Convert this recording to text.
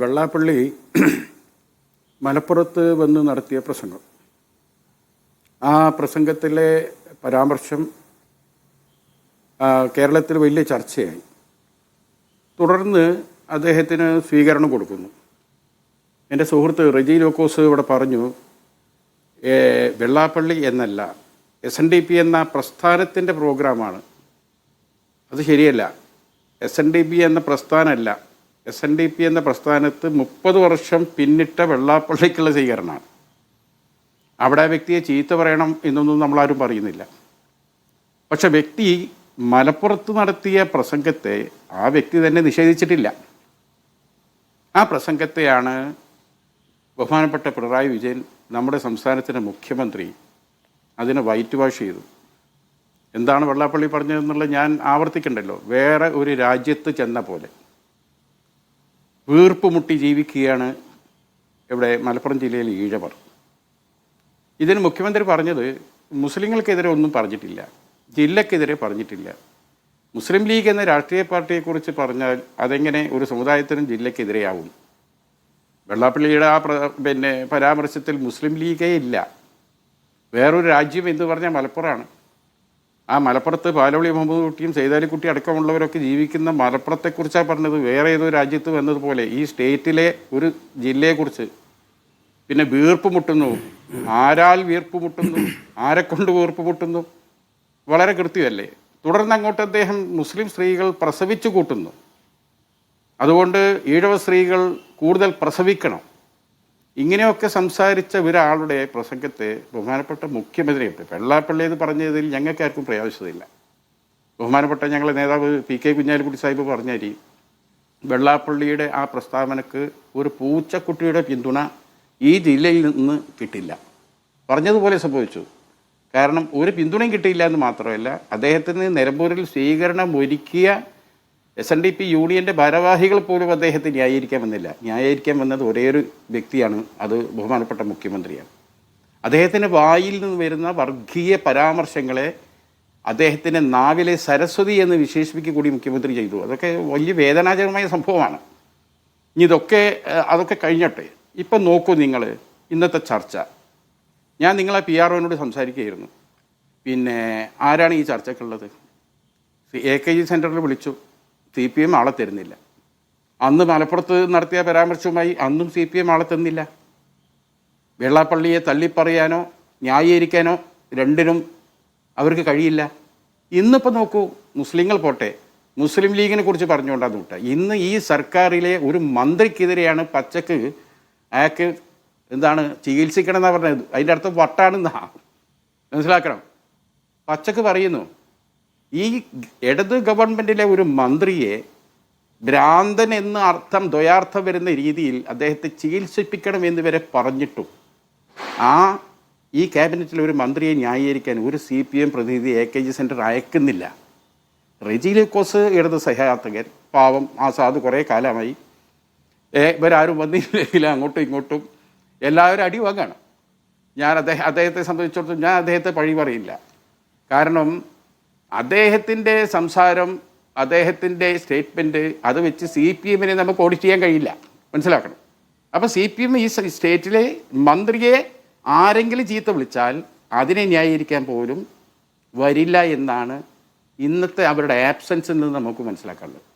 വെള്ളാപ്പള്ളി മലപ്പുറത്ത് വന്ന് നടത്തിയ പ്രസംഗം, ആ പ്രസംഗത്തിലെ പരാമർശം കേരളത്തിൽ വലിയ ചർച്ചയായി. തുടർന്ന് അദ്ദേഹത്തിന് സ്വീകരണം കൊടുക്കുന്നു. എൻ്റെ സുഹൃത്ത് റെജി ലോക്കോസ് ഇവിടെ പറഞ്ഞു, വെള്ളാപ്പള്ളി എന്നല്ല SNDP എന്ന പ്രസ്ഥാനത്തിൻ്റെ പ്രോഗ്രാമാണ്. അത് ശരിയല്ല. SNDP എന്ന പ്രസ്ഥാനമല്ല. SNDP എന്ന പ്രസ്ഥാനത്ത് 30 വർഷം പിന്നിട്ട വെള്ളാപ്പള്ളിക്കുള്ള സ്വീകരണമാണ്. അവിടെ ആ വ്യക്തിയെ ചീത്ത പറയണം എന്നൊന്നും നമ്മളാരും പറയുന്നില്ല. പക്ഷെ വ്യക്തി മലപ്പുറത്ത് നടത്തിയ പ്രസംഗത്തെ ആ വ്യക്തി തന്നെ നിഷേധിച്ചിട്ടില്ല. ആ പ്രസംഗത്തെയാണ് ബഹുമാനപ്പെട്ട പിണറായി വിജയൻ, നമ്മുടെ സംസ്ഥാനത്തിൻ്റെ മുഖ്യമന്ത്രി, അതിനെ വൈറ്റ് വാഷ് ചെയ്തു. എന്താണ് വെള്ളാപ്പള്ളി പറഞ്ഞതെന്നുള്ളത് ഞാൻ ആവർത്തിക്കണ്ടല്ലോ. വേറെ ഒരു രാജ്യത്ത് ചെന്ന പോലെ വീർപ്പ് മുട്ടി ജീവിക്കുകയാണ് ഇവിടെ മലപ്പുറം ജില്ലയിൽ ഈഴവർ. ഇതിന് മുഖ്യമന്ത്രി പറഞ്ഞത് മുസ്ലിങ്ങൾക്കെതിരെ ഒന്നും പറഞ്ഞിട്ടില്ല, ജില്ലക്കെതിരെ പറഞ്ഞിട്ടില്ല. മുസ്ലിം ലീഗ് എന്ന രാഷ്ട്രീയ പാർട്ടിയെക്കുറിച്ച് പറഞ്ഞാൽ അതെങ്ങനെ ഒരു സമുദായത്തിനും ജില്ലക്കെതിരെയാവും? വെള്ളാപ്പള്ളിയുടെ ആ പരാമർശത്തിൽ മുസ്ലിം ലീഗേ ഇല്ല. വേറൊരു രാജ്യം എന്ന് പറഞ്ഞാൽ മലപ്പുറമാണ്. ആ മലപ്പുറത്ത് പാലോളി മുഹമ്മദ് കുട്ടിയും സൈതാലിക്കുട്ടി അടക്കമുള്ളവരൊക്കെ ജീവിക്കുന്ന മലപ്പുറത്തെക്കുറിച്ചാണ് പറഞ്ഞത്. വേറെ ഏതോ രാജ്യത്ത് വന്നതുപോലെ ഈ സ്റ്റേറ്റിലെ ഒരു ജില്ലയെക്കുറിച്ച്. പിന്നെ വീർപ്പ് മുട്ടുന്നു, ആരാൽ വീർപ്പ് മുട്ടുന്നു, ആരെക്കൊണ്ട് വീർപ്പ് മുട്ടുന്നു, വളരെ കൃത്യമല്ലേ. തുടർന്ന് അങ്ങോട്ട് അദ്ദേഹം മുസ്ലിം സ്ത്രീകൾ പ്രസവിച്ചു കൂട്ടുന്നു, അതുകൊണ്ട് ഈഴവ സ്ത്രീകൾ കൂടുതൽ പ്രസവിക്കണം. ഇങ്ങനെയൊക്കെ സംസാരിച്ച ഒരാളുടെ പ്രസംഗത്തെ ബഹുമാനപ്പെട്ട മുഖ്യമന്ത്രി, വെള്ളാപ്പള്ളി എന്ന് പറഞ്ഞതിൽ ഞങ്ങൾക്കാർക്കും പ്രയാസമില്ല. ബഹുമാനപ്പെട്ട ഞങ്ങളുടെ നേതാവ് PK കുഞ്ഞാലിക്കുട്ടി സാഹിബ് പറഞ്ഞാൽ വെള്ളാപ്പള്ളിയുടെ ആ പ്രസ്താവനക്ക് ഒരു പൂച്ചക്കുട്ടിയുടെ പിന്തുണ ഈ ജില്ലയിൽ നിന്ന് കിട്ടില്ല. പറഞ്ഞതുപോലെ സംഭവിച്ചു. കാരണം ഒരു പിന്തുണയും കിട്ടിയില്ല എന്ന് മാത്രമല്ല, അദ്ദേഹത്തിന് നിലമ്പൂരിൽ സ്വീകരണം ഒരുക്കിയ SNDP യൂണിയൻ്റെ ഭാരവാഹികൾ പോലും അദ്ദേഹത്തെ ന്യായീകരിക്കാൻ വന്നില്ല. ന്യായീകരിക്കാൻ വന്നത് ഒരേയൊരു വ്യക്തിയാണ്, അത് ബഹുമാനപ്പെട്ട മുഖ്യമന്ത്രിയാണ്. അദ്ദേഹത്തിൻ്റെ വായിൽ നിന്ന് വരുന്ന വർഗീയ പരാമർശങ്ങളെ അദ്ദേഹത്തിൻ്റെ നാവിലെ സരസ്വതി എന്ന് വിശേഷിപ്പിക്കുക കൂടി മുഖ്യമന്ത്രി ചെയ്തു. അതൊക്കെ വലിയ വേദനാജനകമായ സംഭവമാണ്. ഇനി അതൊക്കെ കഴിഞ്ഞോട്ടെ. ഇപ്പം നോക്കൂ നിങ്ങൾ ഇന്നത്തെ ചർച്ച. ഞാൻ നിങ്ങളെ PROനോട് സംസാരിക്കുകയായിരുന്നു. പിന്നെ ആരാണ് ഈ ചർച്ചയ്ക്കുള്ളത്? AKG സെൻറ്ററിൽ വിളിച്ചു, CPM ആളെ തരുന്നില്ല. അന്ന് മലപ്പുറത്ത് നടത്തിയ പരാമർശവുമായി അന്നും CPM ആളെ തന്നില്ല. വെള്ളാപ്പള്ളിയെ തള്ളിപ്പറയാനോ ന്യായീകരിക്കാനോ രണ്ടിനും അവർക്ക് കഴിയില്ല. ഇന്നിപ്പോൾ നോക്കൂ, മുസ്ലിങ്ങൾ പോട്ടെ, മുസ്ലിം ലീഗിനെ കുറിച്ച് പറഞ്ഞുകൊണ്ടാണ് വിട്ട. ഇന്ന് ഈ സർക്കാരിലെ ഒരു മന്ത്രിക്കെതിരെയാണ് പച്ചക്ക് അയാൾക്ക് ചികിത്സിക്കണം എന്നാണ് പറഞ്ഞത്. അതിൻ്റെ അർത്ഥം വട്ടാണെന്നാ മനസ്സിലാക്കണം. പച്ചക്ക് പറയുന്നു, ഈ ഇടത് ഗവൺമെൻറ്റിലെ ഒരു മന്ത്രിയെ ഭ്രാന്തൻ എന്ന് ദ്വയാർത്ഥം വരുന്ന രീതിയിൽ അദ്ദേഹത്തെ ചികിത്സിപ്പിക്കണം എന്ന് വരെ പറഞ്ഞിട്ടും ഈ ക്യാബിനറ്റിലെ ഒരു മന്ത്രിയെ ന്യായീകരിക്കാൻ ഒരു CPM പ്രതിനിധി AKG സെൻറ്റർ അയക്കുന്നില്ല. റെജി ലോക്കോസ് ഇടത് സഹയാത്രികൻ, പാവം ആസാദ് കുറേ കാലമായി ഇവരാരും വന്നില്ലെങ്കിൽ അങ്ങോട്ടും ഇങ്ങോട്ടും എല്ലാവരും അടി വാങ്ങാണ്. ഞാൻ അദ്ദേഹത്തെ സംബന്ധിച്ചിടത്തോളം ഞാൻ അദ്ദേഹത്തെ പഴി പറയില്ല. കാരണം അദ്ദേഹത്തിൻ്റെ സംസാരം, അദ്ദേഹത്തിൻ്റെ സ്റ്റേറ്റ്മെൻറ്റ് അത് വെച്ച് CPMനെ നമുക്ക് ഓഡിറ്റ് ചെയ്യാൻ കഴിയില്ല, മനസ്സിലാക്കണം. അപ്പോൾ CPM ഈ സ്റ്റേറ്റിലെ മന്ത്രിയെ ആരെങ്കിലും ചീത്ത വിളിച്ചാൽ അതിനെ ന്യായീകരിക്കാൻ പോലും വരില്ല എന്നാണ് ഇന്നത്തെ അവരുടെ ആബ്സെൻസിൽ നിന്ന് നമുക്ക് മനസ്സിലാക്കാനുള്ളത്.